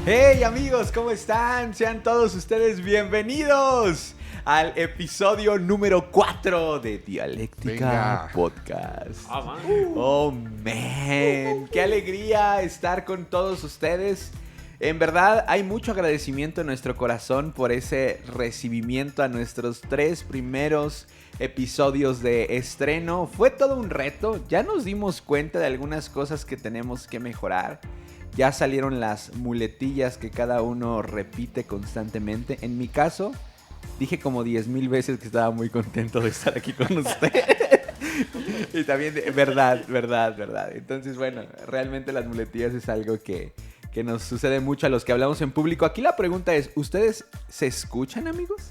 Hey amigos, ¿cómo están? Sean todos ustedes bienvenidos al episodio número 4 de Dialéctica Podcast. Oh man, qué alegría estar con todos ustedes. En verdad hay mucho agradecimiento en nuestro corazón por ese recibimiento a nuestros 3 primeros episodios de estreno. Fue todo un reto, ya nos dimos cuenta de algunas cosas que tenemos que mejorar. Ya salieron las muletillas que cada uno repite constantemente. En mi caso, dije como 10,000 veces que estaba muy contento de estar aquí con ustedes. Y también, verdad. Entonces, bueno, realmente las muletillas es algo que nos sucede mucho a los que hablamos en público. Aquí la pregunta es, ¿ustedes se escuchan, amigos?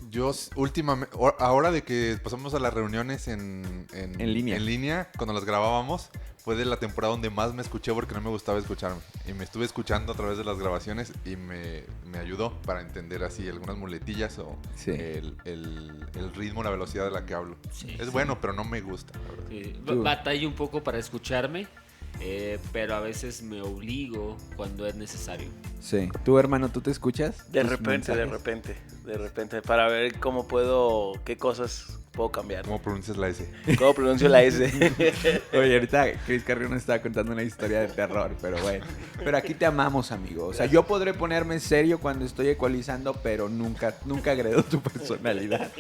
Yo últimamente, ahora de que pasamos a las reuniones en línea, cuando las grabábamos, fue de la temporada donde más me escuché porque no me gustaba escucharme. Y me estuve escuchando a través de las grabaciones y me ayudó para entender así algunas muletillas o sí. el ritmo, la velocidad de la que hablo. Sí, es bueno, pero no me gusta. Sí. Batallo un poco para escucharme, pero a veces me obligo cuando es necesario. Sí. ¿Tú, hermano, tú te escuchas? De repente, para ver qué cosas puedo cambiar. ¿Cómo pronuncias la S? ¿Cómo pronuncio la S? Oye, ahorita Chris Carrión nos estaba contando una historia de terror, pero bueno. Pero aquí te amamos, amigo. O sea, yo podré ponerme serio cuando estoy ecualizando, pero nunca agredo tu personalidad.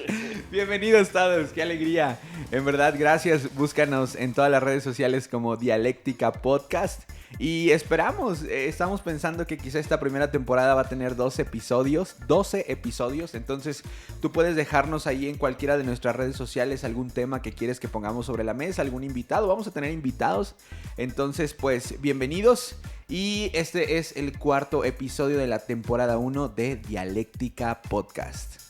Bienvenidos todos, qué alegría. En verdad, gracias. Búscanos en todas las redes sociales como Dialéctica Podcast. Y esperamos, estamos pensando que quizá esta primera temporada va a tener 12 episodios. Entonces tú puedes dejarnos ahí en cualquiera de nuestras redes sociales algún tema que quieres que pongamos sobre la mesa, algún invitado. Vamos a tener invitados. Entonces, pues, bienvenidos. Y este es el 4º episodio de la temporada 1 de Dialéctica Podcast.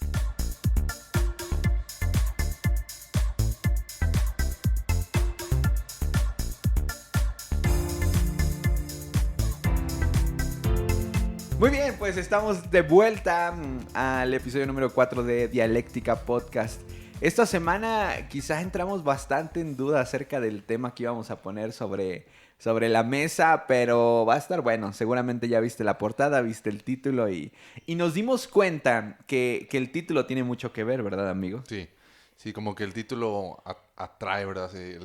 Muy bien, pues estamos de vuelta al episodio número 4 de Dialéctica Podcast. Esta semana quizás entramos bastante en duda acerca del tema que íbamos a poner sobre la mesa, pero va a estar bueno. Seguramente ya viste la portada, viste el título y nos dimos cuenta que el título tiene mucho que ver, ¿verdad, amigo? Sí, como que el título atrae, ¿verdad? Sí,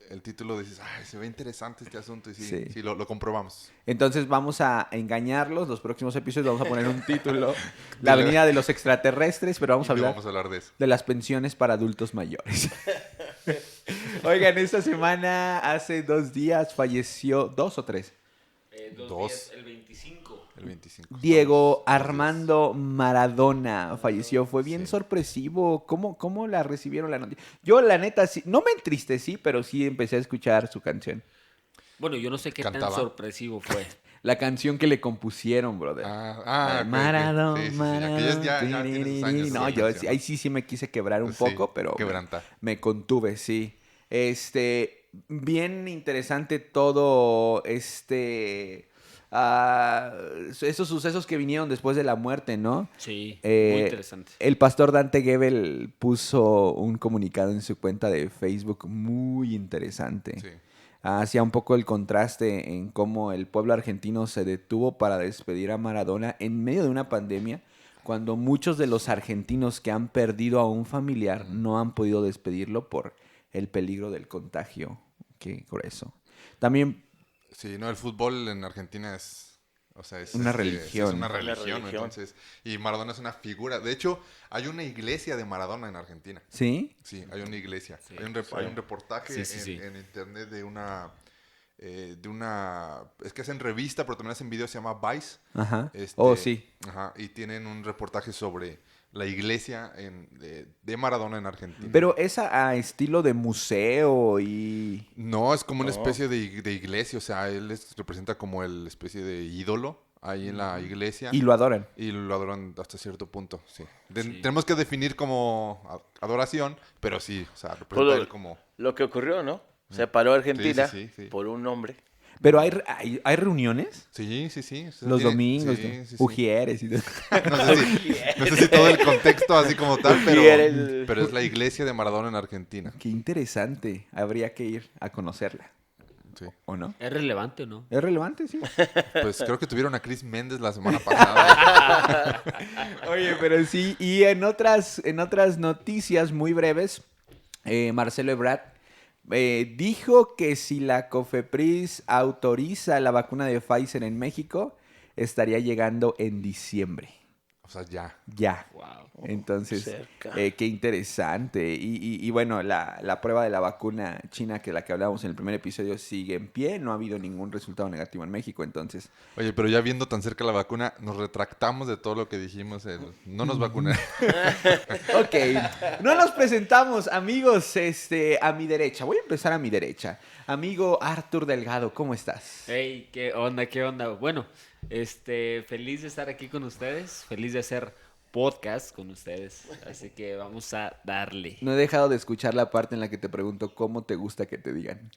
el título dices, ay, se ve interesante este asunto y sí, lo comprobamos. Entonces vamos a engañarlos, los próximos episodios vamos a poner un título, La Avenida de los Extraterrestres, pero vamos a hablar de eso. De las pensiones para adultos mayores. Oigan, esta semana, hace 2 días, falleció, 2 o 3. 2. El 25. Diego Armando Maradona falleció. Fue bien sorpresivo. ¿Cómo la recibieron la noticia? Yo, la neta, sí, no me entristecí, pero sí empecé a escuchar su canción. Bueno, yo no sé qué tan sorpresivo fue. La canción que le compusieron, brother. Maradona, Maradona. No, yo ahí sí me quise quebrar un poco, pero me contuve, sí. Bien interesante todo esos sucesos que vinieron después de la muerte, ¿no? Sí, muy interesante. El pastor Dante Gebel puso un comunicado en su cuenta de Facebook muy interesante. Sí. Hacía un poco el contraste en cómo el pueblo argentino se detuvo para despedir a Maradona en medio de una pandemia, cuando muchos de los argentinos que han perdido a un familiar no han podido despedirlo por el peligro del contagio. Qué grueso. También... Sí, no, el fútbol en Argentina es una religión. Es una religión, entonces. Y Maradona es una figura. De hecho, hay una iglesia de Maradona en Argentina. ¿Sí? Sí, hay una iglesia. Sí, hay un reportaje en internet de una... es que hacen revista, pero también hacen video, se llama Vice. Ajá. Sí. Ajá, y tienen un reportaje sobre la iglesia de Maradona en Argentina. Pero es a estilo de museo y... No, es como una especie de iglesia, o sea, él representa como el especie de ídolo ahí en la iglesia. Y lo adoran. Y lo adoran hasta cierto punto, sí. Tenemos que definir como adoración, pero sí, o sea, representa él como... Lo que ocurrió, ¿no? Se paró Argentina por un hombre. ¿Pero hay reuniones? Sí. Los domingos, Ujieres y todo. No sé si todo el contexto así como tal, pero es la iglesia de Maradona en Argentina. Qué interesante. Habría que ir a conocerla. Sí. ¿O no? ¿Es relevante o no? ¿Es relevante, sí? Pues creo que tuvieron a Chris Méndez la semana pasada. Oye, pero sí. Y en otras noticias muy breves, Marcelo Ebrard dijo que si la COFEPRIS autoriza la vacuna de Pfizer en México, estaría llegando en diciembre. O sea, ya. Ya. Wow. Entonces, Cerca. qué interesante. Y bueno, la prueba de la vacuna china, que la que hablábamos en el primer episodio, sigue en pie. No ha habido ningún resultado negativo en México, entonces... Oye, pero ya viendo tan cerca la vacuna, nos retractamos de todo lo que dijimos. No nos vacunaron. Ok, no nos presentamos, amigos, a mi derecha. Voy a empezar a mi derecha. Amigo Artur Delgado, ¿cómo estás? Hey, ¿qué onda? ¿Qué onda? Bueno, feliz de estar aquí con ustedes, feliz de hacer podcast con ustedes, así que vamos a darle. No he dejado de escuchar la parte en la que te pregunto cómo te gusta que te digan.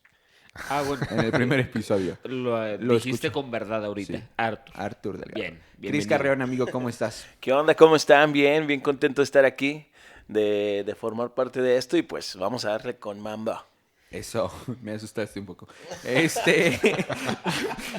Ah, bueno. En el primer episodio. Lo dijiste escucho. con verdad ahorita, Sí. Artur. Artur Delgado. Bien, Cris bienvenido. Carreón, amigo, ¿cómo estás? ¿Qué onda? ¿Cómo están? Bien contento de estar aquí, de formar parte de esto y pues vamos a darle con Mamba. Eso, me asustaste un poco.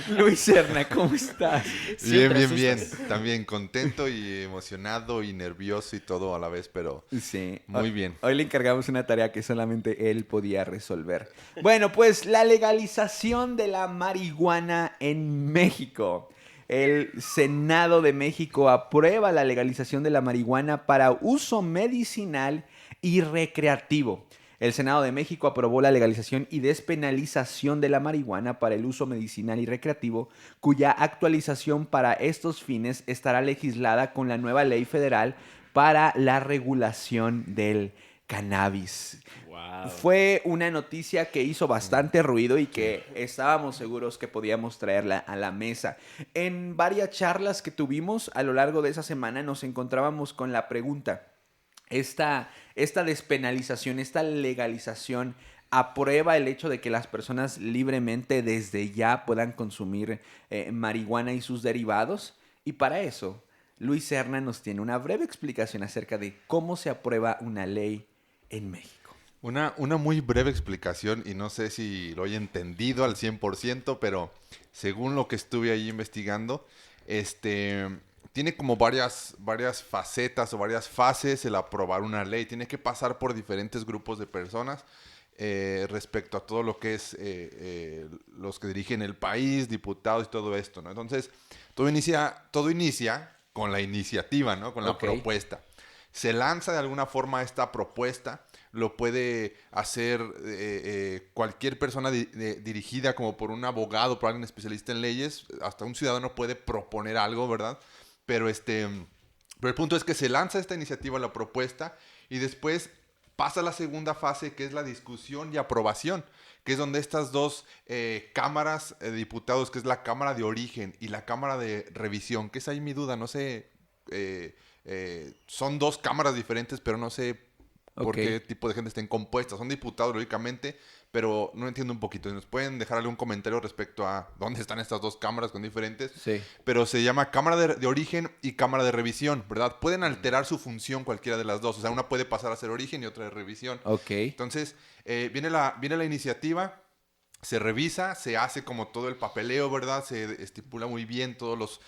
Luis Serna, ¿cómo estás? Siempre Bien. asustas. También contento y emocionado y nervioso y todo a la vez, pero Sí. muy bien. Hoy le encargamos una tarea que solamente él podía resolver. Bueno, pues la legalización de la marihuana en México. El Senado de México aprueba la legalización de la marihuana para uso medicinal y recreativo. El Senado de México aprobó la legalización y despenalización de la marihuana para el uso medicinal y recreativo, cuya actualización para estos fines estará legislada con la nueva ley federal para la regulación del cannabis. Wow. Fue una noticia que hizo bastante ruido y que estábamos seguros que podíamos traerla a la mesa. En varias charlas que tuvimos a lo largo de esa semana nos encontrábamos con la pregunta: esta despenalización, esta legalización, aprueba el hecho de que las personas libremente desde ya puedan consumir marihuana y sus derivados. Y para eso, Luis Serna nos tiene una breve explicación acerca de cómo se aprueba una ley en México. Una muy breve explicación y no sé si lo he entendido al 100%, pero según lo que estuve ahí investigando, tiene como varias facetas o varias fases el aprobar una ley. Tiene que pasar por diferentes grupos de personas respecto a todo lo que es los que dirigen el país, diputados y todo esto, ¿no? Entonces, todo inicia con la iniciativa, ¿no? Con la propuesta. Se lanza de alguna forma esta propuesta, lo puede hacer cualquier persona dirigida como por un abogado, por alguien especialista en leyes, hasta un ciudadano puede proponer algo, ¿verdad? Pero el punto es que se lanza esta iniciativa, la propuesta, y después pasa la segunda fase, que es la discusión y aprobación, que es donde estas dos cámaras de diputados, que es la Cámara de Origen y la Cámara de Revisión, que es ahí mi duda, no sé, son dos cámaras diferentes, pero no sé por qué tipo de gente estén compuestas. Son diputados, lógicamente, pero no entiendo un poquito. ¿Nos pueden dejar algún comentario respecto a dónde están estas dos cámaras con diferentes? Sí. Pero se llama Cámara de Origen y Cámara de Revisión, ¿verdad? Pueden alterar su función cualquiera de las dos. O sea, una puede pasar a ser origen y otra de revisión. Ok. Entonces, viene la iniciativa, se revisa, se hace como todo el papeleo, ¿verdad? Se estipula muy bien todos los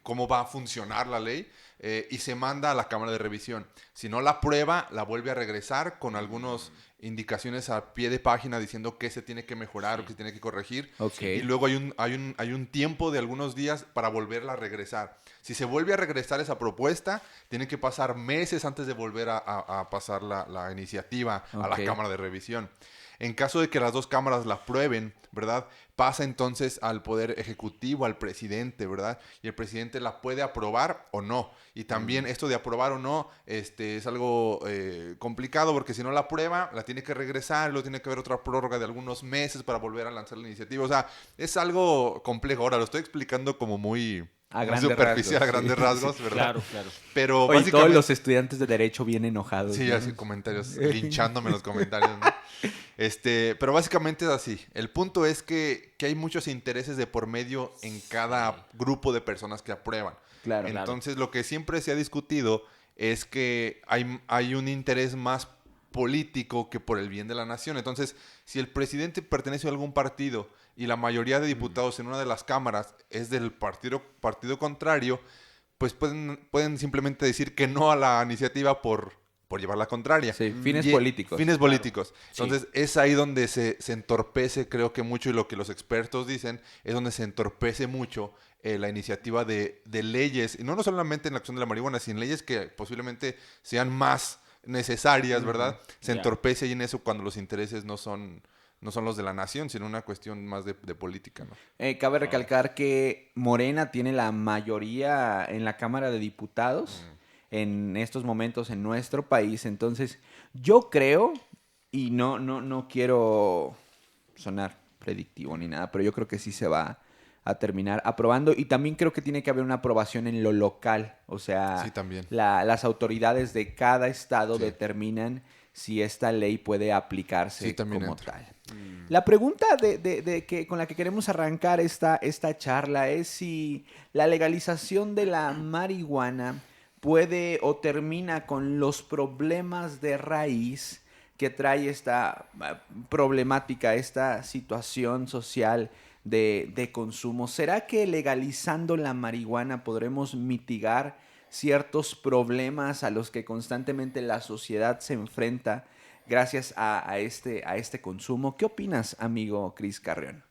cómo va a funcionar la ley. Y se manda a la Cámara de Revisión. Si no la aprueba, la vuelve a regresar con algunas indicaciones a pie de página diciendo qué se tiene que mejorar o qué se tiene que corregir. Okay. Y luego hay un tiempo de algunos días para volverla a regresar. Si se vuelve a regresar esa propuesta, tiene que pasar meses antes de volver a pasar la iniciativa a la Cámara de Revisión. En caso de que las dos cámaras la aprueben, ¿verdad? Pasa entonces al Poder Ejecutivo, al presidente, ¿verdad? Y el presidente la puede aprobar o no. Y también esto de aprobar o no es algo complicado, porque si no la aprueba, la tiene que regresar, luego tiene que haber otra prórroga de algunos meses para volver a lanzar la iniciativa. O sea, es algo complejo. Ahora, lo estoy explicando como muy superficial, a grandes rasgos, ¿verdad? Claro. Pero Oye, básicamente... todos los estudiantes de Derecho vienen enojados. Sí, ¿no? así comentarios, linchándome en los comentarios, ¿no? Pero básicamente es así. El punto es que hay muchos intereses de por medio en cada grupo de personas que aprueban. Entonces, lo que siempre se ha discutido es que hay un interés más político que por el bien de la nación. Entonces, si el presidente pertenece a algún partido y la mayoría de diputados en una de las cámaras es del partido contrario, pues pueden simplemente decir que no a la iniciativa por llevar la contraria. Sí, fines políticos. Fines políticos. Claro. Entonces, es ahí donde se entorpece, creo que mucho, y lo que los expertos dicen, es donde se entorpece mucho la iniciativa de leyes, y no solamente en la acción de la marihuana, sino en leyes que posiblemente sean más necesarias, ¿verdad? Se entorpece ahí en eso cuando los intereses no son los de la nación, sino una cuestión más de política, ¿no? Cabe recalcar que Morena tiene la mayoría en la Cámara de Diputados en estos momentos en nuestro país. Entonces, yo creo, y no quiero sonar predictivo ni nada, pero yo creo que sí se va a terminar aprobando, y también creo que tiene que haber una aprobación en lo local, o sea, Sí, también. Las autoridades de cada estado determinan si esta ley puede aplicarse como entra. tal. La pregunta con la que queremos arrancar esta charla es si la legalización de la marihuana puede o termina con los problemas de raíz que trae esta problemática, esta situación social de consumo. ¿Será que legalizando la marihuana podremos mitigar ciertos problemas a los que constantemente la sociedad se enfrenta gracias a este consumo? ¿Qué opinas, amigo Cris Carrión?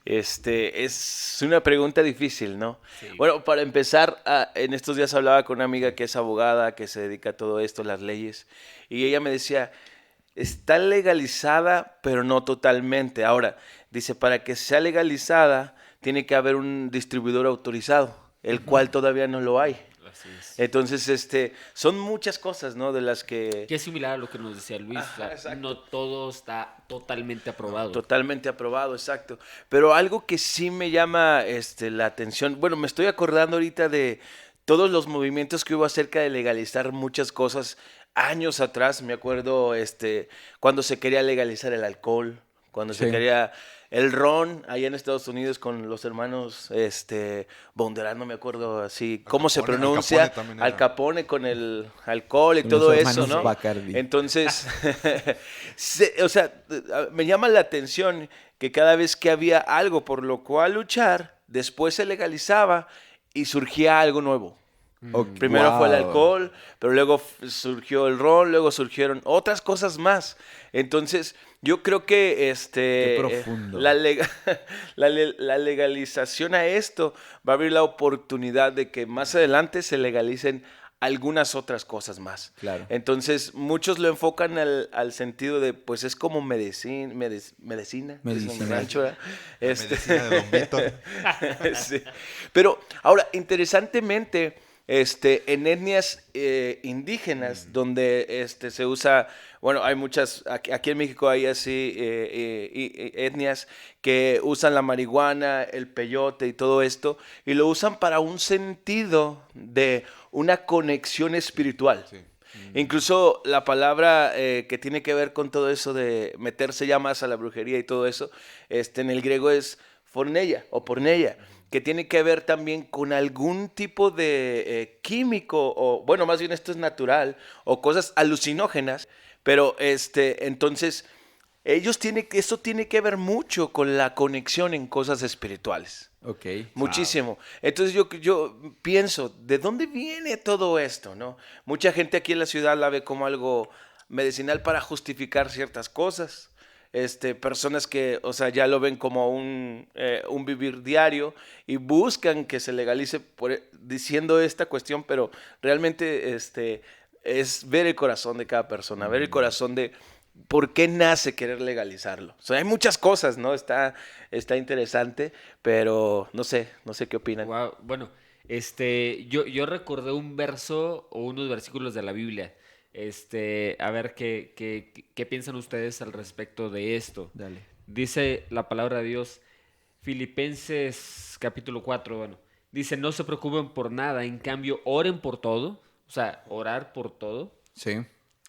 Es una pregunta difícil, ¿no? Sí. Bueno, para empezar, en estos días hablaba con una amiga que es abogada, que se dedica a todo esto, las leyes, y ella me decía, está legalizada, pero no totalmente. Ahora, dice, para que sea legalizada, tiene que haber un distribuidor autorizado, el cual todavía no lo hay. Así es. Entonces, son muchas cosas, ¿no? De las que... Que es similar a lo que nos decía Luis. Ajá, O sea, exacto. no todo está totalmente aprobado. Totalmente aprobado, exacto. Pero algo que sí me llama la atención, bueno, me estoy acordando ahorita de todos los movimientos que hubo acerca de legalizar muchas cosas años atrás. Me acuerdo cuando se quería legalizar el alcohol, cuando se quería el ron allá en Estados Unidos con los hermanos Bondurant, no me acuerdo así cómo se pronuncia, Al Capone con el alcohol y todo eso, ¿no? Bacardi. Entonces, o sea, me llama la atención que cada vez que había algo por lo cual luchar, después se legalizaba y surgía algo nuevo. Primero fue el alcohol, pero luego surgió el ron, luego surgieron otras cosas más. Entonces, yo creo que Qué profundo. la legalización a esto va a abrir la oportunidad de que más adelante se legalicen algunas otras cosas más. Claro. Entonces, muchos lo enfocan al sentido de, pues es como medicina. Medicinal. Es un rancho, ¿verdad? Medicina de Don Vito. Sí. Pero ahora, interesantemente, en etnias indígenas, donde se usa, bueno, hay muchas, aquí en México hay así etnias que usan la marihuana, el peyote y todo esto, y lo usan para un sentido de una conexión espiritual. Sí. Incluso la palabra que tiene que ver con todo eso de meterse ya más a la brujería y todo eso, en el griego es forneia o porneia, que tiene que ver también con algún tipo de químico, o bueno, más bien esto es natural, o cosas alucinógenas, pero entonces eso tiene que ver mucho con la conexión en cosas espirituales. Ok. Muchísimo. Entonces yo pienso, ¿de dónde viene todo esto, no? Mucha gente aquí en la ciudad la ve como algo medicinal para justificar ciertas cosas. Personas que, o sea, ya lo ven como un vivir diario y buscan que se legalice diciendo esta cuestión, pero realmente es ver el corazón de cada persona, ver el corazón de por qué nace querer legalizarlo. O sea, hay muchas cosas, ¿no? Está interesante, pero no sé qué opinan. Wow. Bueno, yo recordé un verso o unos versículos de la Biblia. A ver qué piensan ustedes al respecto de esto. Dale. Dice la palabra de Dios, Filipenses capítulo 4, bueno, dice, no se preocupen por nada, en cambio, oren por todo, o sea, orar por todo. Sí.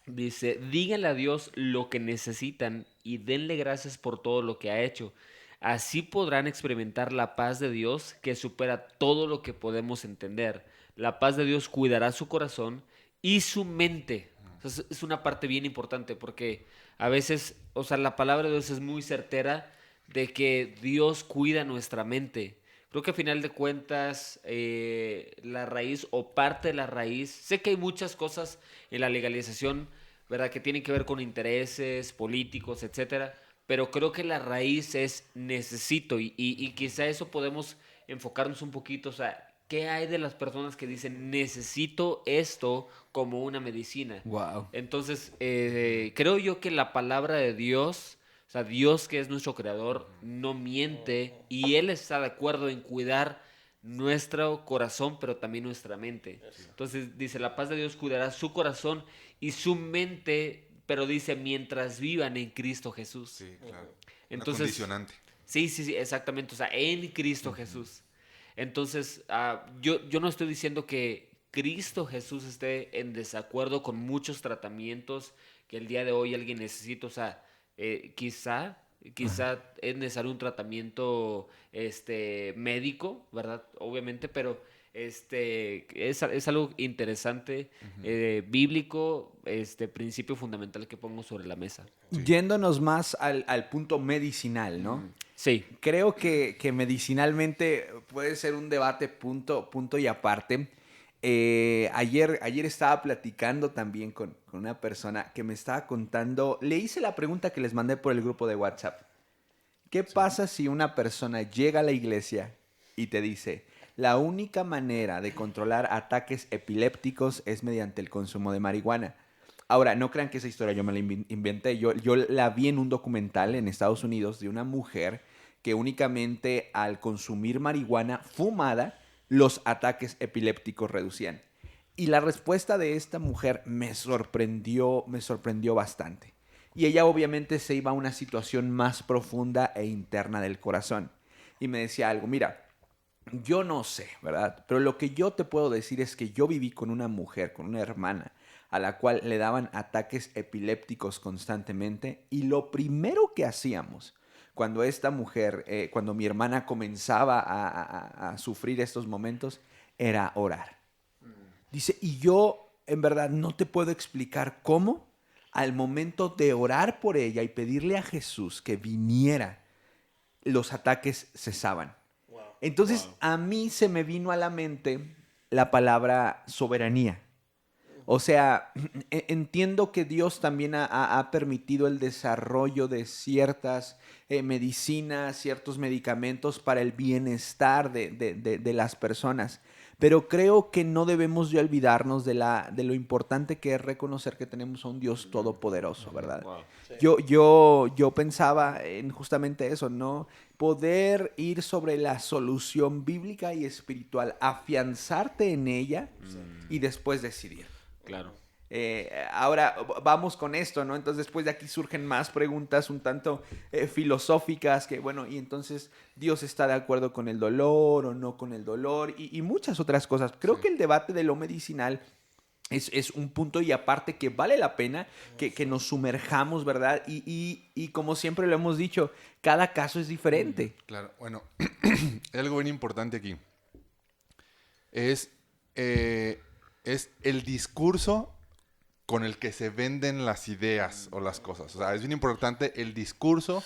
Dice, díganle a Dios lo que necesitan y denle gracias por todo lo que ha hecho. Así podrán experimentar la paz de Dios que supera todo lo que podemos entender. La paz de Dios cuidará su corazón y su mente O sea, es una parte bien importante porque a veces, o sea, la palabra de Dios es muy certera de que Dios cuida nuestra mente. Creo que a final de cuentas, la raíz o parte de la raíz, sé que hay muchas cosas en la legalización, ¿verdad? Que tienen que ver con intereses políticos, etcétera, pero creo que la raíz es necesito y quizá eso podemos enfocarnos un poquito, o sea, ¿qué hay de las personas que dicen necesito esto como una medicina? Wow. Entonces, creo yo que la palabra de Dios, o sea, Dios que es nuestro creador, no miente y Él está de acuerdo en cuidar nuestro corazón, pero también nuestra mente. Entonces, dice, la paz de Dios cuidará su corazón y su mente, pero dice, mientras vivan en Cristo Jesús. Sí, claro. Entonces, una condicionante. Sí, exactamente. O sea, en Cristo Jesús. Entonces, yo no estoy diciendo que Cristo Jesús esté en desacuerdo con muchos tratamientos que el día de hoy alguien necesita. O sea, quizá es necesario un tratamiento médico, ¿verdad? Obviamente, pero es algo interesante, bíblico, principio fundamental que pongo sobre la mesa. Sí. Yéndonos más al punto medicinal, ¿no? Sí. Creo que medicinalmente puede ser un debate punto y aparte. Ayer estaba platicando también con una persona que me estaba contando, le hice la pregunta que les mandé por el grupo de WhatsApp. ¿Qué pasa si una persona llega a la iglesia y te dice, la única manera de controlar ataques epilépticos es mediante el consumo de marihuana? Ahora, no crean que esa historia yo me la inventé. Yo la vi en un documental en Estados Unidos de una mujer que únicamente al consumir marihuana fumada, los ataques epilépticos reducían. Y la respuesta de esta mujer me sorprendió bastante. Y ella obviamente se iba a una situación más profunda e interna del corazón. Y me decía algo, mira, yo no sé, ¿verdad? Pero lo que yo te puedo decir es que yo viví con una mujer, con una hermana, a la cual le daban ataques epilépticos constantemente. Y lo primero que hacíamos cuando esta mujer, cuando mi hermana comenzaba a sufrir estos momentos, era orar. Dice, y yo en verdad no te puedo explicar cómo al momento de orar por ella y pedirle a Jesús que viniera, los ataques cesaban. Wow. Entonces, wow, a mí se me vino a la mente la palabra soberanía. O sea, entiendo que Dios también ha permitido el desarrollo de ciertas medicinas, ciertos medicamentos para el bienestar de las personas. Pero creo que no debemos de olvidarnos de lo importante que es reconocer que tenemos a un Dios todopoderoso, ¿verdad? Wow. Sí. Yo pensaba en justamente eso, ¿no? Poder ir sobre la solución bíblica y espiritual, afianzarte en ella y después decidir. Claro. Ahora vamos con esto, ¿no? Entonces después de aquí surgen más preguntas un tanto filosóficas que, bueno, y entonces Dios está de acuerdo con el dolor o no con el dolor y muchas otras cosas. Creo que el debate de lo medicinal es un punto y aparte que vale la pena que nos sumerjamos, ¿verdad? Y como siempre lo hemos dicho, cada caso es diferente. Claro, bueno, hay algo bien importante aquí. Es el discurso con el que se venden las ideas o las cosas. O sea, es bien importante el discurso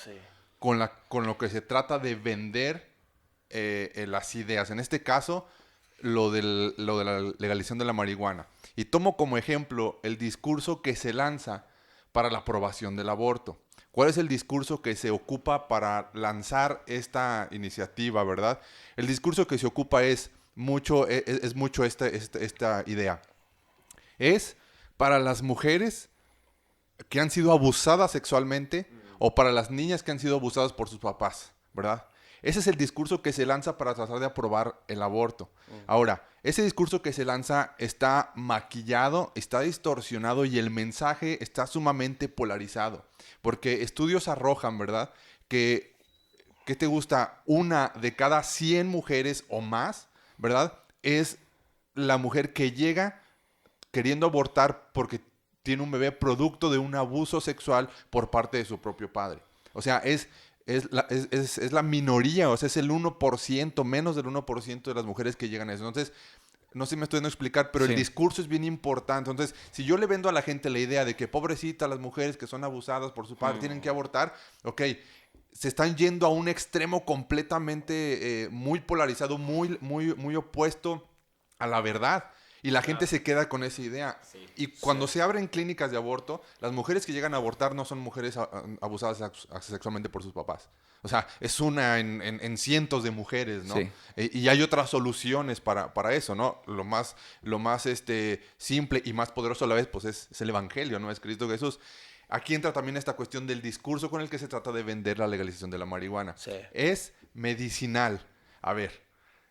con lo que se trata de vender las ideas. En este caso, lo de la legalización de la marihuana. Y tomo como ejemplo el discurso que se lanza para la aprobación del aborto. ¿Cuál es el discurso que se ocupa para lanzar esta iniciativa, verdad? El discurso que se ocupa es mucho esta idea. Es para las mujeres que han sido abusadas sexualmente o para las niñas que han sido abusadas por sus papás, ¿verdad? Ese es el discurso que se lanza para tratar de aprobar el aborto. Ahora, ese discurso que se lanza está maquillado, está distorsionado y el mensaje está sumamente polarizado. Porque estudios arrojan, ¿verdad? Que ¿qué te gusta? 1 de cada 100 mujeres o más, ¿verdad? Es la mujer que llega queriendo abortar porque tiene un bebé producto de un abuso sexual por parte de su propio padre. O sea, es la minoría, o sea, es el 1%, menos del 1% de las mujeres que llegan a eso. Entonces, No sé si me estoy dando a explicar, pero el discurso es bien importante. Entonces, si yo le vendo a la gente la idea de que pobrecita las mujeres que son abusadas por su padre tienen que abortar, ok, se están yendo a un extremo completamente muy polarizado, muy opuesto a la verdad. Y la gente se queda con esa idea. Y cuando se abren clínicas de aborto, las mujeres que llegan a abortar no son mujeres abusadas sexualmente por sus papás. O sea, es una en cientos de mujeres, ¿no? Sí. Y hay otras soluciones para eso, ¿no? Lo más simple y más poderoso a la vez, pues es el evangelio, ¿no? Es Cristo Jesús. Aquí entra también esta cuestión del discurso con el que se trata de vender la legalización de la marihuana. Sí. Es medicinal. A ver,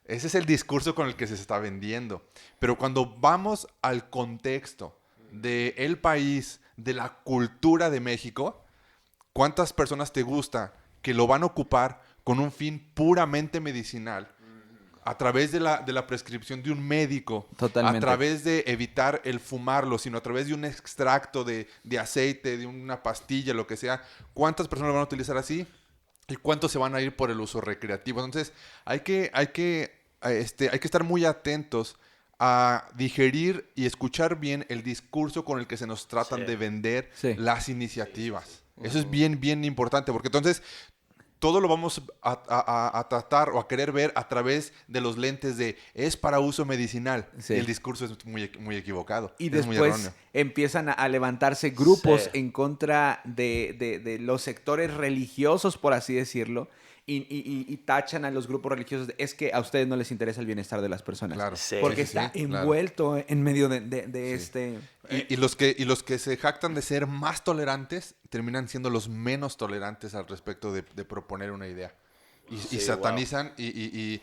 ese es el discurso con el que se está vendiendo. Pero cuando vamos al contexto del país, de la cultura de México, ¿cuántas personas te gusta que lo van a ocupar con un fin puramente medicinal? A través de la prescripción de un médico. Totalmente. A través de evitar el fumarlo, sino a través de un extracto de aceite, de una pastilla, lo que sea. ¿Cuántas personas lo van a utilizar así? ¿Y cuántos se van a ir por el uso recreativo? Entonces, hay que estar muy atentos a digerir y escuchar bien el discurso con el que se nos tratan de vender las iniciativas. Eso es bien, bien importante, porque entonces todo lo vamos a tratar o a querer ver a través de los lentes de es para uso medicinal. Sí. Y el discurso es muy, muy equivocado. Y después empiezan a levantarse grupos en contra de los sectores religiosos, por así decirlo, y tachan a los grupos religiosos de, es que a ustedes no les interesa el bienestar de las personas. Claro. Sí. Porque está envuelto en medio de este... Y los que se jactan de ser más tolerantes terminan siendo los menos tolerantes al respecto de proponer una idea. Y satanizan y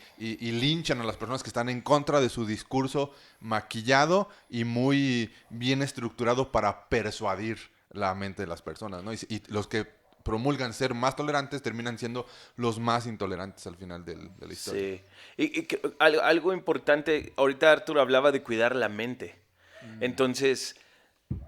linchan a las personas que están en contra de su discurso maquillado y muy bien estructurado para persuadir la mente de las personas, ¿no? Y los que promulgan ser más tolerantes terminan siendo los más intolerantes al final de la historia. Sí. Algo importante, ahorita Arturo hablaba de cuidar la mente. Entonces,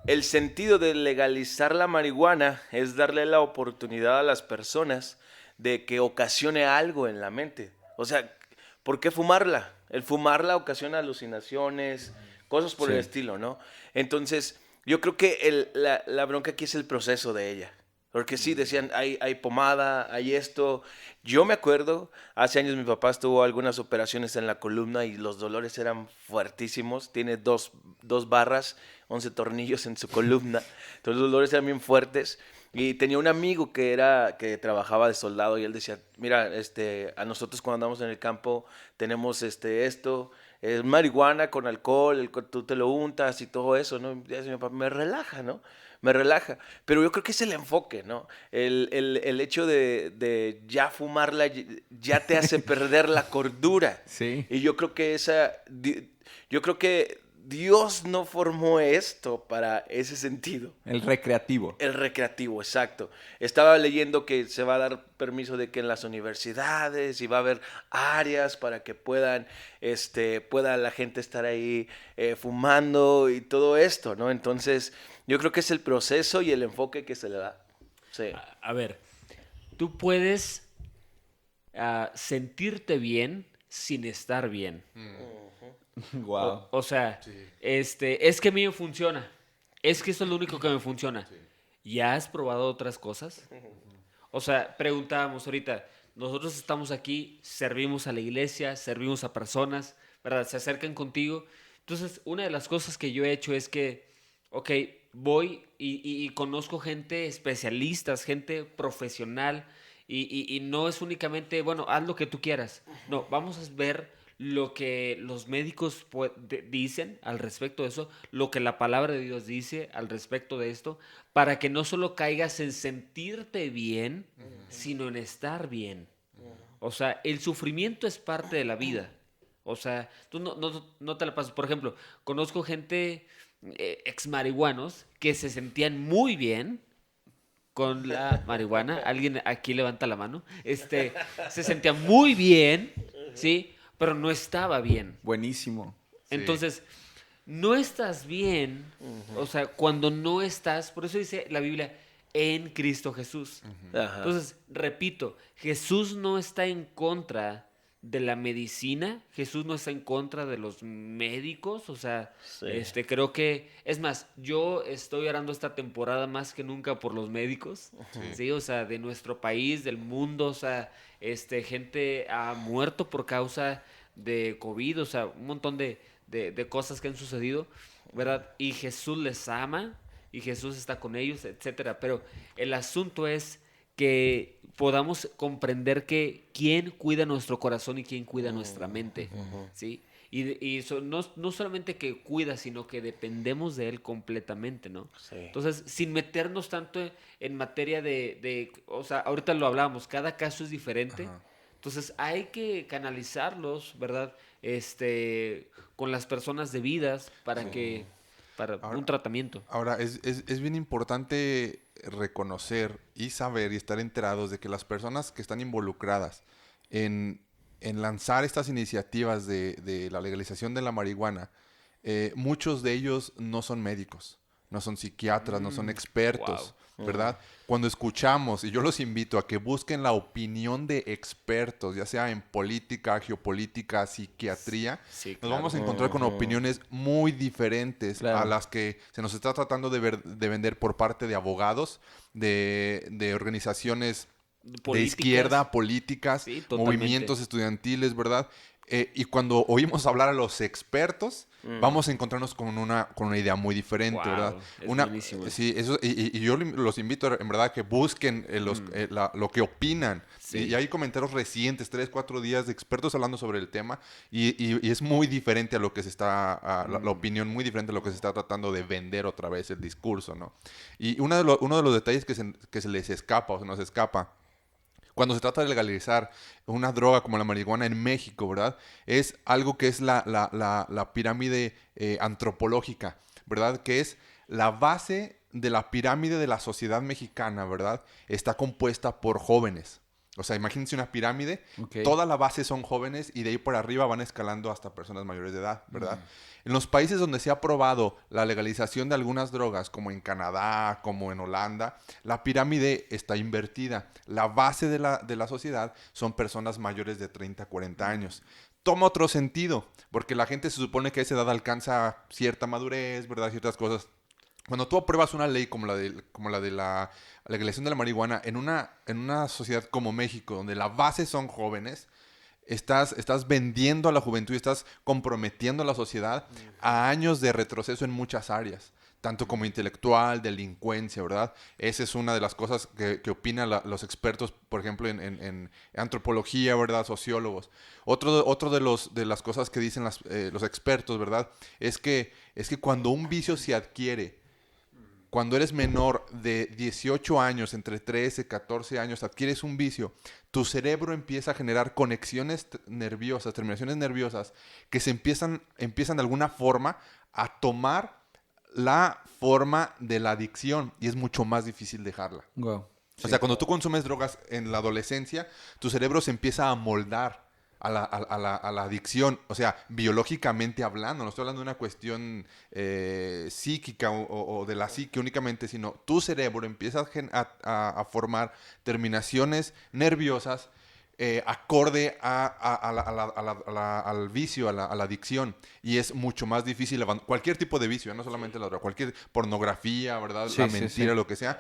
el sentido de legalizar la marihuana es darle la oportunidad a las personas de que ocasione algo en la mente. O sea, ¿por qué fumarla? El fumarla ocasiona alucinaciones, cosas por el estilo, ¿no? Entonces, yo creo que la bronca aquí es el proceso de ella. Porque sí, decían, hay pomada, hay esto. Yo me acuerdo, hace años mi papá tuvo algunas operaciones en la columna y los dolores eran fuertísimos. Tiene dos barras, 11 tornillos en su columna. Entonces los dolores eran bien fuertes. Y tenía un amigo que trabajaba de soldado y él decía, mira, a nosotros cuando andamos en el campo tenemos esto, es marihuana con alcohol, tú te lo untas y todo eso, ¿no? Y mi papá, me relaja, ¿no? Me relaja, pero yo creo que es el enfoque, ¿no? El hecho de ya fumarla ya te hace perder la cordura. Sí. Y yo creo que Dios no formó esto para ese sentido. El recreativo. El recreativo, exacto. Estaba leyendo que se va a dar permiso de que en las universidades y va a haber áreas para que pueda la gente estar ahí fumando y todo esto, ¿no? Entonces, yo creo que es el proceso y el enfoque que se le da. Sí. A ver, tú puedes sentirte bien sin estar bien. Wow. O sea, es que a mí me funciona. Es que esto es lo único que me funciona. Sí. ¿Ya has probado otras cosas? O sea, preguntábamos ahorita, nosotros estamos aquí, servimos a la iglesia, servimos a personas, ¿verdad? Se acercan contigo. Entonces, una de las cosas que yo he hecho es que, ok, voy y conozco gente especialistas, gente profesional, y no es únicamente, bueno, haz lo que tú quieras. No, vamos a ver lo que los médicos dicen al respecto de eso, lo que la palabra de Dios dice al respecto de esto, para que no solo caigas en sentirte bien, sino en estar bien. O sea, el sufrimiento es parte de la vida. O sea, tú no te la pasas. Por ejemplo, conozco gente ex marihuanos que se sentían muy bien con la marihuana. Alguien aquí levanta la mano. Se sentía muy bien, ¿sí? Pero no estaba bien. Buenísimo. Entonces, no estás bien, o sea, cuando no estás, por eso dice la Biblia, en Cristo Jesús. Entonces, repito, Jesús no está en contra de la medicina. Jesús no está en contra de los médicos, o sea, creo que, es más, yo estoy orando esta temporada más que nunca por los médicos, ¿sí? O sea, de nuestro país, del mundo, o sea, gente ha muerto por causa de COVID, o sea, un montón de cosas que han sucedido, ¿verdad? Y Jesús les ama, y Jesús está con ellos, etcétera, pero el asunto es que podamos comprender que quién cuida nuestro corazón y quién cuida nuestra mente, ¿sí? Y no solamente que cuida, sino que dependemos de Él completamente, ¿no? Sí. Entonces, sin meternos tanto en materia o sea, ahorita lo hablábamos, cada caso es diferente. Ajá. Entonces, hay que canalizarlos, ¿verdad? Con las personas debidas para un tratamiento. Ahora, es bien importante reconocer y saber y estar enterados de que las personas que están involucradas en lanzar estas iniciativas de la legalización de la marihuana, muchos de ellos no son médicos, no son psiquiatras, no son expertos, wow. ¿Verdad? Cuando escuchamos, y yo los invito a que busquen la opinión de expertos, ya sea en política, geopolítica, psiquiatría, sí, claro. Nos vamos a encontrar con opiniones muy diferentes a las que se nos está tratando de vender por parte de abogados, de organizaciones de izquierda, políticas, sí, movimientos estudiantiles, ¿verdad? Y cuando oímos hablar a los expertos, vamos a encontrarnos con una idea muy diferente, wow, ¿verdad? Es buenísimo. Sí, eso, y yo los invito en verdad a que busquen lo que opinan. Sí. Y hay comentarios recientes, 3-4 días de expertos hablando sobre el tema, y es muy diferente a lo que se está, la opinión muy diferente a lo que se está tratando de vender otra vez el discurso, ¿no? Y uno de los detalles que se les escapa o se nos escapa cuando se trata de legalizar una droga como la marihuana en México, ¿verdad? Es algo que es la pirámide antropológica, ¿verdad? Que es la base de la pirámide de la sociedad mexicana, ¿verdad? Está compuesta por jóvenes. O sea, imagínense una pirámide, okay. Toda la base son jóvenes y de ahí por arriba van escalando hasta personas mayores de edad, ¿verdad? En los países donde se ha aprobado la legalización de algunas drogas, como en Canadá, como en Holanda, la pirámide está invertida. La base de la sociedad son personas mayores de 30, 40 años. Toma otro sentido, porque la gente se supone que a esa edad alcanza cierta madurez, ¿verdad? Ciertas cosas. Cuando tú apruebas una ley como la de la legalización de la marihuana en una sociedad como México, donde la base son jóvenes, estás vendiendo a la juventud y estás comprometiendo a la sociedad a años de retroceso en muchas áreas, tanto como intelectual, delincuencia, ¿verdad? Esa es una de las cosas que opinan los expertos, por ejemplo, en antropología, ¿verdad? Sociólogos. Otro de las cosas que dicen los expertos, ¿verdad? Es que cuando un vicio se adquiere, cuando eres menor de 18 años, entre 13 y 14 años, adquieres un vicio, tu cerebro empieza a generar conexiones nerviosas, terminaciones nerviosas, que se empiezan de alguna forma a tomar la forma de la adicción y es mucho más difícil dejarla. Wow. O sea, cuando tú consumes drogas en la adolescencia, tu cerebro se empieza a moldar a la adicción, o sea, biológicamente hablando, no estoy hablando de una cuestión psíquica o de la psique únicamente, sino tu cerebro empieza a formar terminaciones nerviosas acorde al vicio, a la adicción, y es mucho más difícil cualquier tipo de vicio, no solamente la droga, cualquier pornografía, ¿verdad? Sí, la mentira, lo que sea.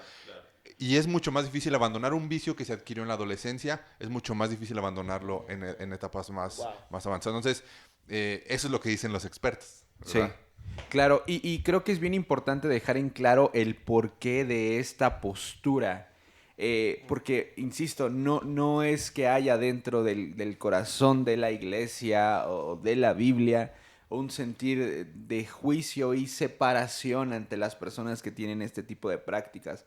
Y es mucho más difícil abandonar un vicio que se adquirió en la adolescencia, es mucho más difícil abandonarlo en etapas más avanzadas. Entonces, eso es lo que dicen los expertos, ¿verdad? Sí, claro. Y creo que es bien importante dejar en claro el porqué de esta postura. Porque, insisto, no es que haya dentro del corazón de la iglesia o de la Biblia un sentir de juicio y separación ante las personas que tienen este tipo de prácticas.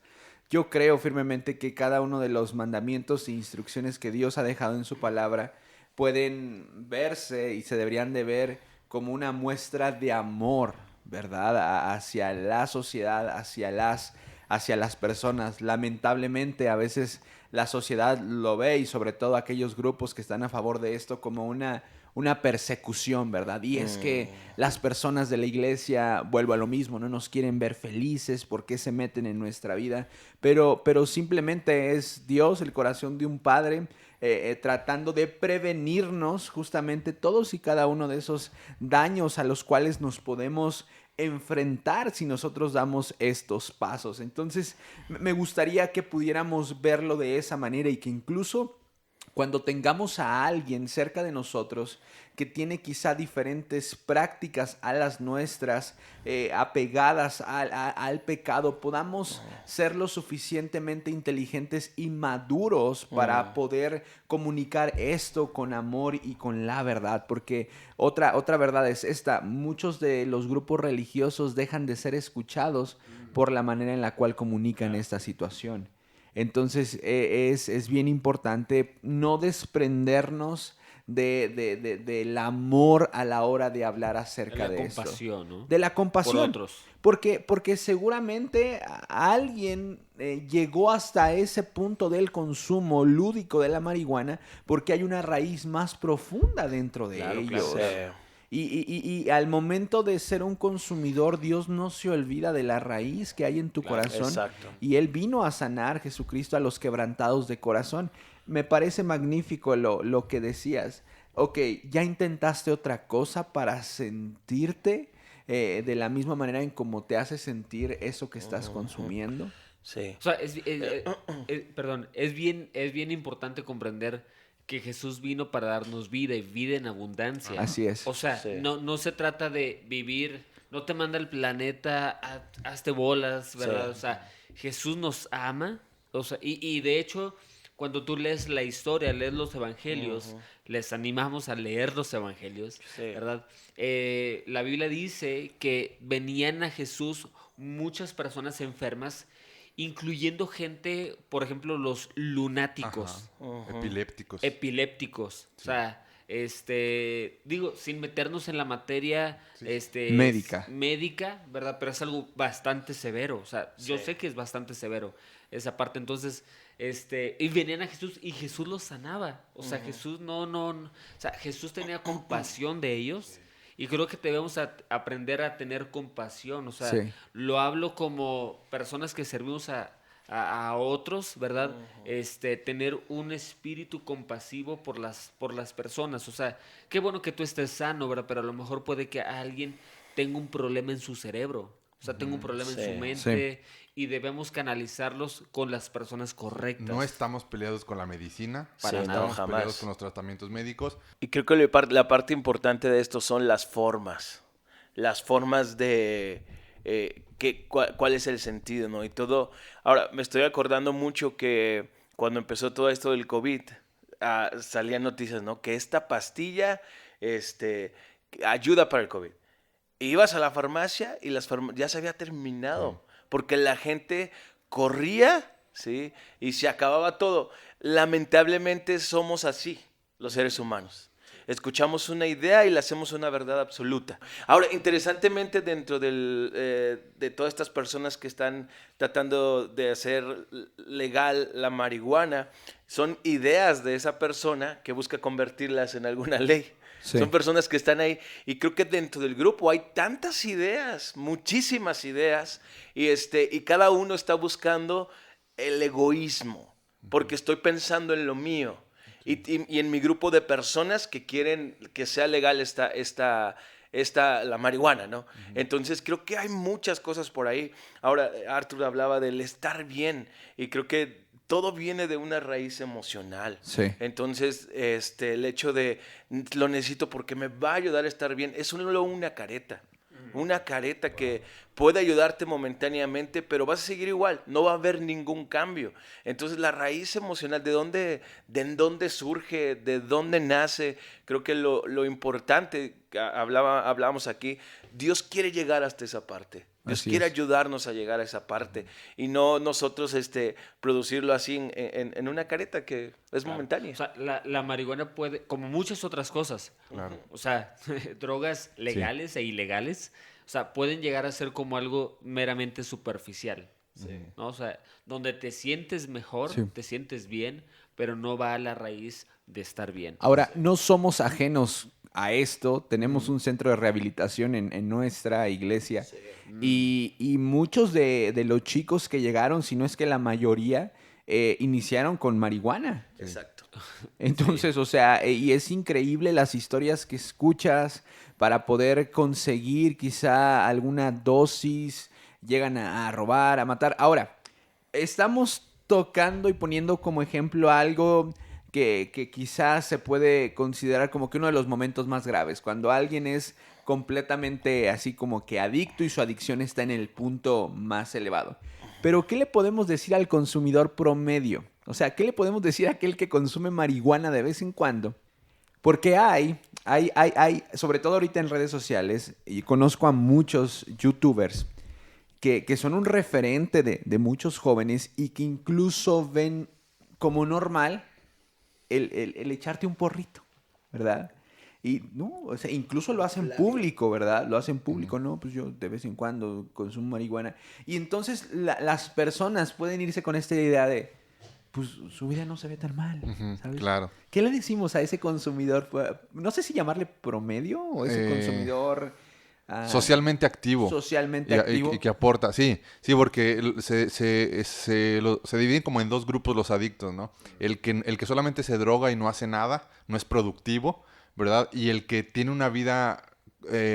Yo creo firmemente que cada uno de los mandamientos e instrucciones que Dios ha dejado en su palabra pueden verse y se deberían de ver como una muestra de amor, ¿verdad? Hacia la sociedad, hacia las personas. Lamentablemente, a veces la sociedad lo ve, y sobre todo aquellos grupos que están a favor de esto, como una persecución, ¿verdad? Y es que las personas de la iglesia, vuelvo a lo mismo, no nos quieren ver felices, ¿por qué se meten en nuestra vida? Pero simplemente es Dios, el corazón de un padre, tratando de prevenirnos justamente todos y cada uno de esos daños a los cuales nos podemos enfrentar si nosotros damos estos pasos. Entonces, me gustaría que pudiéramos verlo de esa manera y que incluso cuando tengamos a alguien cerca de nosotros que tiene quizá diferentes prácticas a las nuestras, apegadas al pecado, podamos ser lo suficientemente inteligentes y maduros para poder comunicar esto con amor y con la verdad. Porque otra verdad es esta: muchos de los grupos religiosos dejan de ser escuchados por la manera en la cual comunican esta situación. Entonces es bien importante no desprendernos del amor a la hora de hablar acerca de esto. De la compasión, ¿no? De la compasión. Por otros. Porque seguramente alguien llegó hasta ese punto del consumo lúdico de la marihuana porque hay una raíz más profunda dentro de ellos. Claro. Y al momento de ser un consumidor, Dios no se olvida de la raíz que hay en tu corazón. Exacto. Y Él vino a sanar, Jesucristo, a los quebrantados de corazón. Me parece magnífico lo que decías. Ok, ¿ya intentaste otra cosa para sentirte de la misma manera en cómo te hace sentir eso que estás consumiendo? Sí. O sea, es bien importante comprender que Jesús vino para darnos vida y vida en abundancia. Así es. O sea, no se trata de vivir, no te manda el planeta, hazte bolas, ¿verdad? Sí. O sea, Jesús nos ama, o sea, y de hecho, cuando tú lees la historia, lees los evangelios, les animamos a leer los evangelios, ¿verdad? La Biblia dice que venían a Jesús muchas personas enfermas, incluyendo gente, por ejemplo, los lunáticos. Epilépticos. Sí. O sea, digo, sin meternos en la materia médica, ¿verdad? Pero es algo bastante severo. O sea, yo sé que es bastante severo esa parte. Entonces, y venían a Jesús y Jesús los sanaba. O sea, Jesús o sea, Jesús tenía compasión de ellos. Y creo que debemos aprender a tener compasión. O sea, lo hablo como personas que servimos a otros, ¿verdad? Tener un espíritu compasivo por las personas. O sea, qué bueno que tú estés sano, ¿verdad? Pero a lo mejor puede que alguien tenga un problema en su cerebro. O sea, tenga un problema en su mente y debemos canalizarlos con las personas correctas. No estamos peleados con la medicina, estamos peleados con los tratamientos médicos. Y creo que la parte importante de esto son las formas de cuál es el sentido, ¿no? Y todo. Ahora, me estoy acordando mucho que cuando empezó todo esto del COVID, salían noticias, ¿no? Que esta pastilla ayuda para el COVID. Ibas a la farmacia y ya se había terminado, porque la gente corría, ¿sí? Y se acababa todo. Lamentablemente somos así, los seres humanos. Escuchamos una idea y la hacemos una verdad absoluta. Ahora, interesantemente, dentro de todas estas personas que están tratando de hacer legal la marihuana, son ideas de esa persona que busca convertirlas en alguna ley. Sí. Son personas que están ahí y creo que dentro del grupo hay tantas ideas, muchísimas ideas y cada uno está buscando el egoísmo porque estoy pensando en lo mío y en mi grupo de personas que quieren que sea legal la marihuana, ¿no? Entonces creo que hay muchas cosas por ahí. Ahora Arthur hablaba del estar bien y creo que todo viene de una raíz emocional. Sí. Entonces, el hecho de lo necesito porque me va a ayudar a estar bien es solo una careta. Una careta que puede ayudarte momentáneamente, pero vas a seguir igual. No va a haber ningún cambio. Entonces, la raíz emocional, ¿de dónde surge? ¿De dónde nace? Creo que lo importante, hablábamos aquí, Dios quiere llegar hasta esa parte. Dios quiere ayudarnos a llegar a esa parte y no nosotros producirlo así en una careta que es momentánea. O sea, la marihuana puede, como muchas otras cosas, o sea, drogas legales e ilegales, o sea, pueden llegar a ser como algo meramente superficial, ¿no? O sea, donde te sientes mejor, te sientes bien, pero no va a la raíz de estar bien. Ahora, no somos ajenos a esto. Tenemos un centro de rehabilitación en nuestra iglesia y muchos de los chicos que llegaron, si no es que la mayoría, iniciaron con marihuana. Exacto. Entonces, o sea, y es increíble las historias que escuchas para poder conseguir quizá alguna dosis, llegan a robar, a matar. Ahora, estamos tocando y poniendo como ejemplo algo que quizás se puede considerar como que uno de los momentos más graves, cuando alguien es completamente así como que adicto y su adicción está en el punto más elevado. Pero, ¿qué le podemos decir al consumidor promedio? O sea, ¿qué le podemos decir a aquel que consume marihuana de vez en cuando? Porque hay, sobre todo ahorita en redes sociales, y conozco a muchos youtubers que son un referente de muchos jóvenes y que incluso ven como normal el echarte un porrito, ¿verdad? Y no, o sea, incluso lo hacen público, ¿verdad? Lo hacen público, ¿no? Pues yo de vez en cuando consumo marihuana. Y entonces las personas pueden irse con esta idea de, pues su vida no se ve tan mal, ¿sabes? Claro. ¿Qué le decimos a ese consumidor? No sé si llamarle promedio o ese consumidor... socialmente activo. Socialmente activo. Y que aporta, sí, porque se dividen como en dos grupos los adictos, ¿no? El que solamente se droga y no hace nada, no es productivo, ¿verdad? Y el que tiene una vida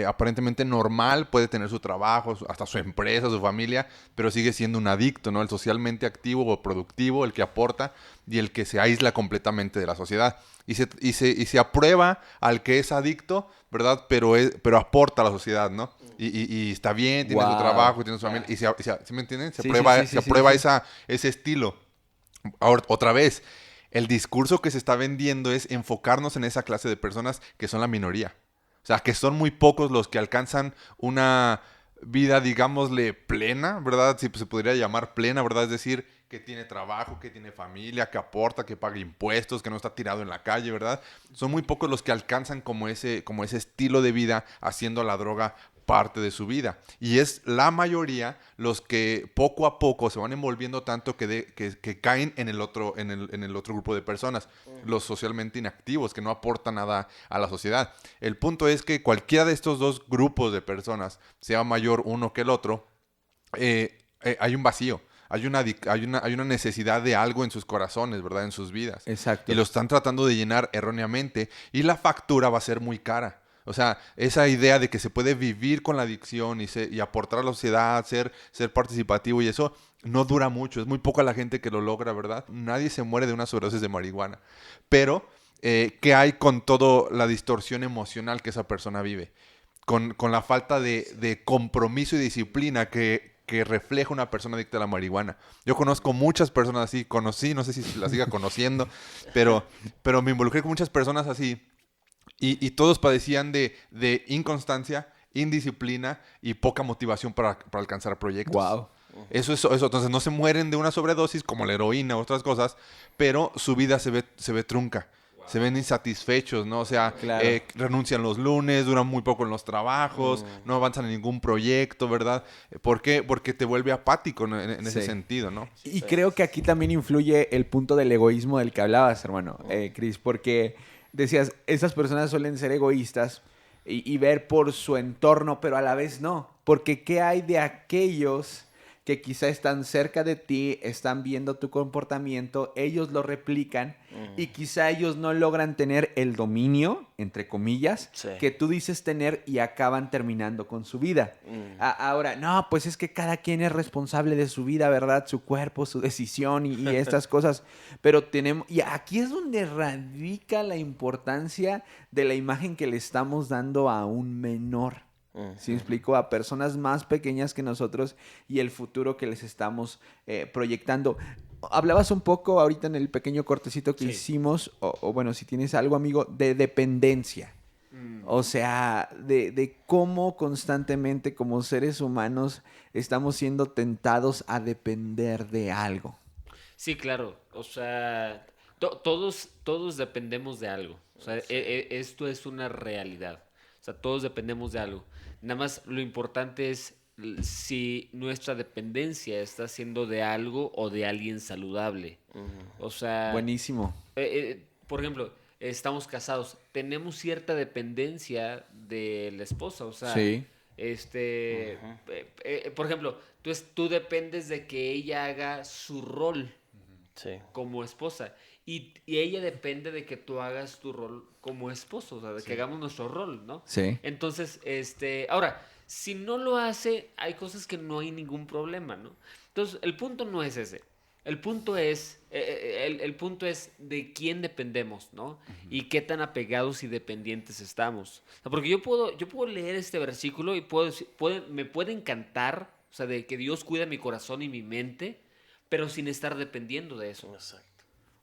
aparentemente normal, puede tener su trabajo, hasta su empresa, su familia, pero sigue siendo un adicto, ¿no? El socialmente activo o productivo, el que aporta y el que se aísla completamente de la sociedad. Y se aprueba al que es adicto, ¿verdad? Pero aporta a la sociedad, ¿no? Y está bien, tiene su trabajo, tiene su familia. ¿Sí me entienden? Se aprueba ese estilo. Ahora, otra vez, el discurso que se está vendiendo es enfocarnos en esa clase de personas que son la minoría. O sea, que son muy pocos los que alcanzan una vida, digámosle, plena, ¿verdad? Si se podría llamar plena, ¿verdad? Es decir, que tiene trabajo, que tiene familia, que aporta, que paga impuestos, que no está tirado en la calle, ¿verdad? Son muy pocos los que alcanzan como ese estilo de vida haciendo la droga parte de su vida. Y es la mayoría los que poco a poco se van envolviendo tanto que caen en el otro grupo de personas, los socialmente inactivos, que no aportan nada a la sociedad. El punto es que cualquiera de estos dos grupos de personas, sea mayor uno que el otro, hay un vacío. Hay una necesidad de algo en sus corazones, ¿verdad? En sus vidas. Exacto. Y lo están tratando de llenar erróneamente. Y la factura va a ser muy cara. O sea, esa idea de que se puede vivir con la adicción y aportar a la sociedad, ser participativo y eso, no dura mucho. Es muy poca la gente que lo logra, ¿verdad? Nadie se muere de una sobredosis de marihuana. Pero, ¿qué hay con toda la distorsión emocional que esa persona vive? Con la falta de compromiso y disciplina que refleja una persona adicta a la marihuana. Yo conozco muchas personas así, no sé si las siga conociendo, pero me involucré con muchas personas así y todos padecían de inconstancia, indisciplina y poca motivación para alcanzar proyectos. Wow. Eso. Entonces no se mueren de una sobredosis como la heroína u otras cosas, pero su vida se ve trunca. Se ven insatisfechos, ¿no? O sea, claro. Renuncian los lunes, duran muy poco en los trabajos, no avanzan en ningún proyecto, ¿verdad? ¿Por qué? Porque te vuelve apático en ese sentido, ¿no? Y creo que aquí también influye el punto del egoísmo del que hablabas, hermano, Chris, porque decías, esas personas suelen ser egoístas y ver por su entorno, pero a la vez no. Porque ¿qué hay de aquellos que quizá están cerca de ti, están viendo tu comportamiento, ellos lo replican y quizá ellos no logran tener el dominio, entre comillas, que tú dices tener y acaban terminando con su vida? Ahora, no, pues es que cada quien es responsable de su vida, ¿verdad? Su cuerpo, su decisión y estas cosas. Pero y aquí es donde radica la importancia de la imagen que le estamos dando a un menor. ¿Sí me explico? A personas más pequeñas que nosotros y el futuro que les estamos proyectando. Hablabas un poco ahorita en el pequeño cortecito que hicimos, o bueno, si tienes algo, amigo, de dependencia. O sea, de cómo constantemente como seres humanos estamos siendo tentados a depender de algo. Sí, claro. O sea, todos dependemos de algo. O sea, esto es una realidad. O sea, todos dependemos de algo. Nada más lo importante es si nuestra dependencia está siendo de algo o de alguien saludable. O sea... Buenísimo. Por ejemplo, estamos casados. Tenemos cierta dependencia de la esposa. O sea, sí. Por ejemplo, tú dependes de que ella haga su rol. como esposa. Y ella depende de que tú hagas tu rol como esposo, o sea, de que hagamos nuestro rol, ¿no? Sí. Entonces, ahora, si no lo hace, hay cosas que no hay ningún problema, ¿no? Entonces, el punto no es ese. El punto es de quién dependemos, ¿no? Uh-huh. Y qué tan apegados y dependientes estamos. O sea, porque yo puedo leer este versículo y me puede encantar, o sea, de que Dios cuida mi corazón y mi mente, pero sin estar dependiendo de eso. Exacto.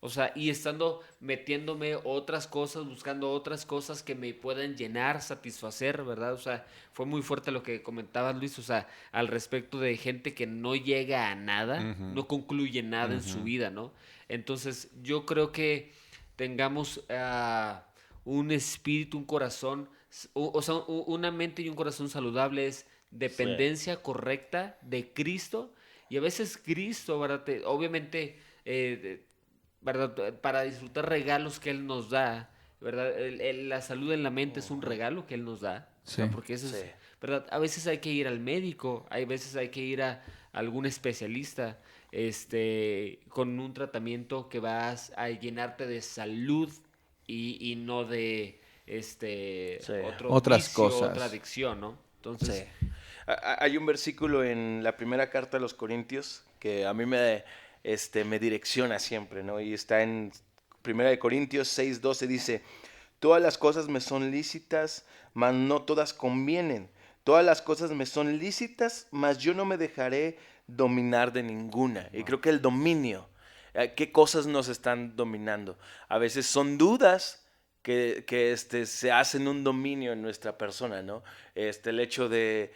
O sea, y estando metiéndome otras cosas, buscando otras cosas que me puedan llenar, satisfacer, ¿verdad? O sea, fue muy fuerte lo que comentabas, Luis, o sea, al respecto de gente que no llega a nada, uh-huh. no concluye nada uh-huh. en su vida, ¿no? Entonces, yo creo que tengamos un espíritu, un corazón, o sea, una mente y un corazón saludable es dependencia correcta de Cristo. Y a veces Cristo, ¿verdad? Obviamente, ¿verdad? Para disfrutar regalos que Él nos da, ¿verdad? La salud en la mente es un regalo que Él nos da, sí. ¿verdad? Porque eso es, ¿verdad? A veces hay que ir al médico, hay veces hay que ir a algún especialista, con un tratamiento que vas a llenarte de salud y no de otras vicio, cosas, otra adicción, ¿no? Entonces, hay un versículo en la primera carta a los Corintios que a mí me direcciona siempre, ¿no? Y está en 1 Corintios 6:12, dice: todas las cosas me son lícitas, mas no todas convienen. Todas las cosas me son lícitas, mas yo no me dejaré dominar de ninguna. Y creo que el dominio, ¿qué cosas nos están dominando? A veces son dudas que se hacen un dominio en nuestra persona, ¿no? El hecho de,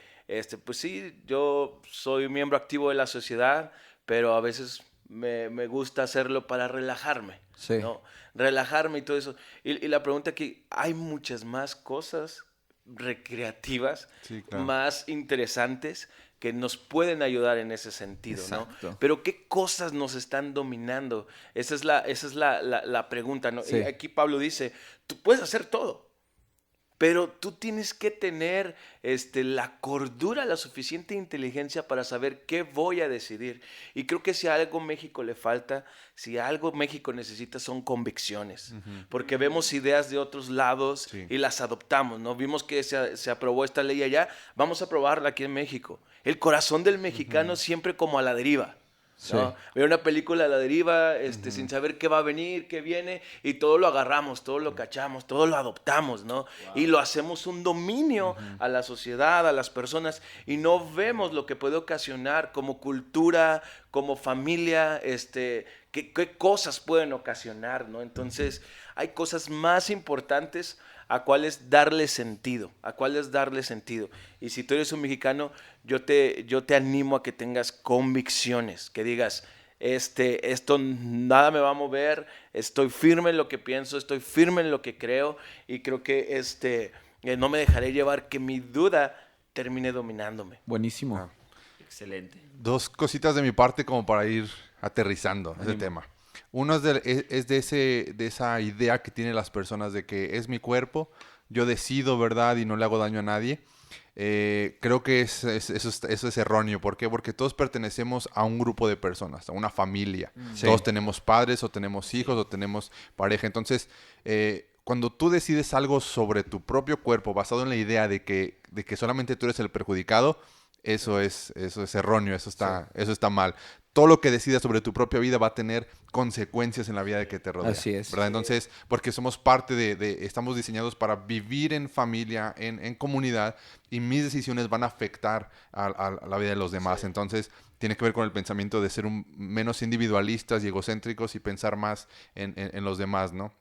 pues sí, yo soy miembro activo de la sociedad, pero a veces me gusta hacerlo para relajarme, sí. ¿no? Relajarme y todo eso. Y la pregunta aquí, hay muchas más cosas recreativas, sí, claro, más interesantes que nos pueden ayudar en ese sentido, ¿no? Pero ¿qué cosas nos están dominando? Esa es la pregunta, ¿no? Sí. Y aquí Pablo dice, tú puedes hacer todo, pero tú tienes que tener la cordura, la suficiente inteligencia para saber qué voy a decidir. Y creo que si a algo México le falta, si algo México necesita, son convicciones. Uh-huh. Porque vemos ideas de otros lados, sí, y las adoptamos, ¿no? Vimos que se aprobó esta ley allá, vamos a aprobarla aquí en México. El corazón del mexicano, uh-huh, siempre como a la deriva, ¿no? Sí. Veo una película a la deriva, uh-huh, sin saber qué va a venir, qué viene, y todo lo agarramos, todo lo cachamos, todo lo adoptamos, ¿no? Wow. Y lo hacemos un dominio, uh-huh, a la sociedad, a las personas, y no vemos lo que puede ocasionar como cultura, como familia, qué cosas pueden ocasionar, ¿no? Entonces, hay cosas más importantes a cuáles darle sentido, Y si tú eres un mexicano, yo te animo a que tengas convicciones, que digas, esto nada me va a mover, estoy firme en lo que pienso, estoy firme en lo que creo, y creo que no me dejaré llevar, que mi duda termine dominándome. Buenísimo. Ah, excelente. Dos cositas de mi parte como para ir aterrizando ese tema. Uno es de esa idea que tienen las personas de que es mi cuerpo, yo decido, ¿verdad? Y no le hago daño a nadie. Creo que eso es erróneo. ¿Por qué? Porque todos pertenecemos a un grupo de personas, a una familia. Sí. Todos tenemos padres, o tenemos hijos, o tenemos pareja. Entonces, cuando tú decides algo sobre tu propio cuerpo basado en la idea de que solamente tú eres el perjudicado, eso es erróneo, eso está mal. Todo lo que decidas sobre tu propia vida va a tener consecuencias en la vida de que te rodea. Así es. ¿Verdad? Entonces, porque somos parte estamos diseñados para vivir en familia, en comunidad, y mis decisiones van a afectar a la vida de los demás. Sí. Entonces, tiene que ver con el pensamiento de ser menos individualistas y egocéntricos y pensar más en los demás, ¿no?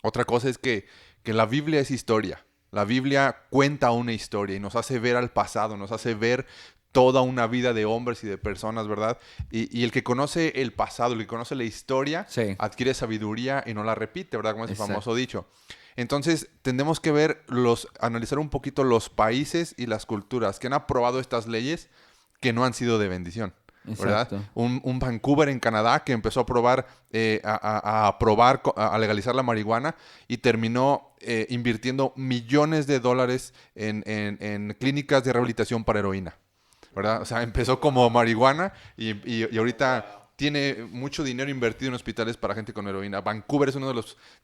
Otra cosa es que la Biblia es historia. La Biblia cuenta una historia y nos hace ver al pasado, nos hace ver toda una vida de hombres y de personas, ¿verdad? Y el que conoce el pasado, el que conoce la historia, sí, adquiere sabiduría y no la repite, ¿verdad? Como es el famoso dicho. Entonces, tendemos que analizar un poquito los países y las culturas que han aprobado estas leyes que no han sido de bendición, ¿verdad? Un Vancouver en Canadá que empezó a probar, a legalizar la marihuana y terminó invirtiendo millones de dólares en clínicas de rehabilitación para heroína, ¿verdad? O sea, empezó como marihuana y ahorita tiene mucho dinero invertido en hospitales para gente con heroína. Vancouver es uno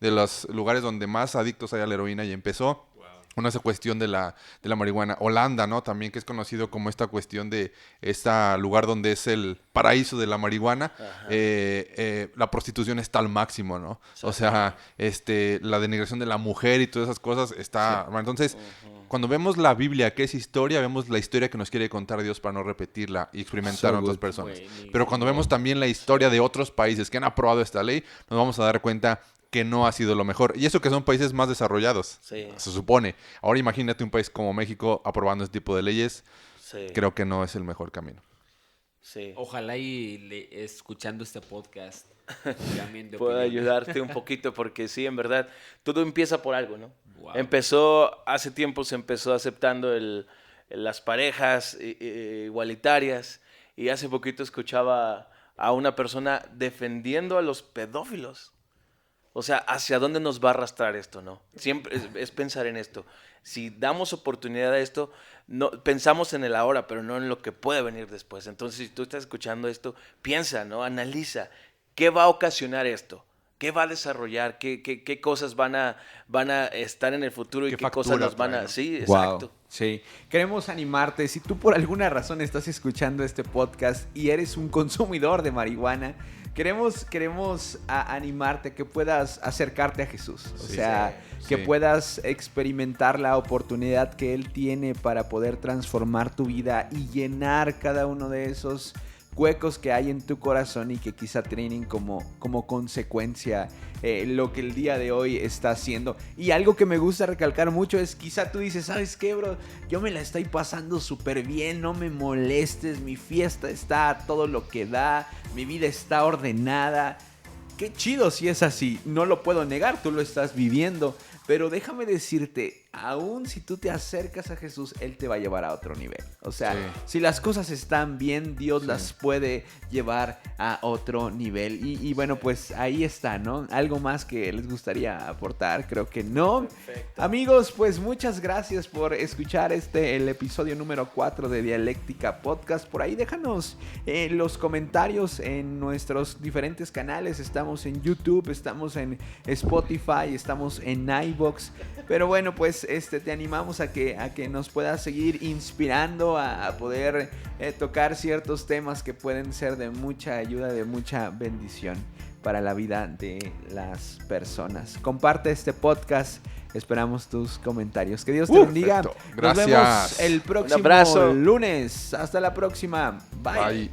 de los lugares donde más adictos hay a la heroína y empezó una cuestión de la marihuana. Holanda, ¿no? También, que es conocido como esta cuestión de este lugar donde es el paraíso de la marihuana. La prostitución está al máximo, ¿no? Sí. O sea, la denigración de la mujer y todas esas cosas está... Sí. Entonces, cuando vemos la Biblia, que es historia, vemos la historia que nos quiere contar Dios para no repetirla y experimentar a otras personas. Pero cuando vemos también la historia de otros países que han aprobado esta ley, nos vamos a dar cuenta que no ha sido lo mejor. Y eso que son países más desarrollados, se supone. Ahora imagínate un país como México aprobando este tipo de leyes. Sí. Creo que no es el mejor camino. Sí. Ojalá escuchando este podcast también pueda ayudarte un poquito, porque sí, en verdad, todo empieza por algo, ¿no? Wow. Hace tiempo se empezó aceptando las parejas igualitarias, y hace poquito escuchaba a una persona defendiendo a los pedófilos. O sea, ¿hacia dónde nos va a arrastrar esto, no? Siempre es pensar en esto. Si damos oportunidad a esto, no, pensamos en el ahora, pero no en lo que puede venir después. Entonces, si tú estás escuchando esto, piensa, ¿no? Analiza. ¿Qué va a ocasionar esto? ¿Qué va a desarrollar? ¿Qué cosas van a estar en el futuro? ¿Y qué cosas nos van a...? Sí, exacto. Wow. Sí. Queremos animarte. Si tú por alguna razón estás escuchando este podcast y eres un consumidor de marihuana, Queremos animarte a que puedas acercarte a Jesús. O sea, que puedas experimentar la oportunidad que Él tiene para poder transformar tu vida y llenar cada uno de esos huecos que hay en tu corazón y que quizá tienen como consecuencia lo que el día de hoy está haciendo. Y algo que me gusta recalcar mucho es, quizá tú dices, ¿sabes qué, bro? Yo me la estoy pasando súper bien, no me molestes, mi fiesta está a todo lo que da, mi vida está ordenada. Qué chido si es así, no lo puedo negar, tú lo estás viviendo. Pero déjame decirte, aún si tú te acercas a Jesús, Él te va a llevar a otro nivel. O sea, si las cosas están bien, Dios las puede llevar a otro nivel. Y bueno, pues ahí está, ¿no? ¿Algo más que les gustaría aportar? Creo que no. Perfecto. Amigos, pues muchas gracias por escuchar el episodio número 4 de Dialéctica Podcast. Por ahí déjanos los comentarios en nuestros diferentes canales. Estamos en YouTube, estamos en Spotify, estamos en iVoox. Pero bueno, pues te animamos a que nos puedas seguir inspirando a poder tocar ciertos temas que pueden ser de mucha ayuda, de mucha bendición para la vida de las personas. Comparte este podcast. Esperamos tus comentarios. Que Dios te bendiga. Gracias. Nos vemos el próximo lunes. Hasta la próxima. Bye.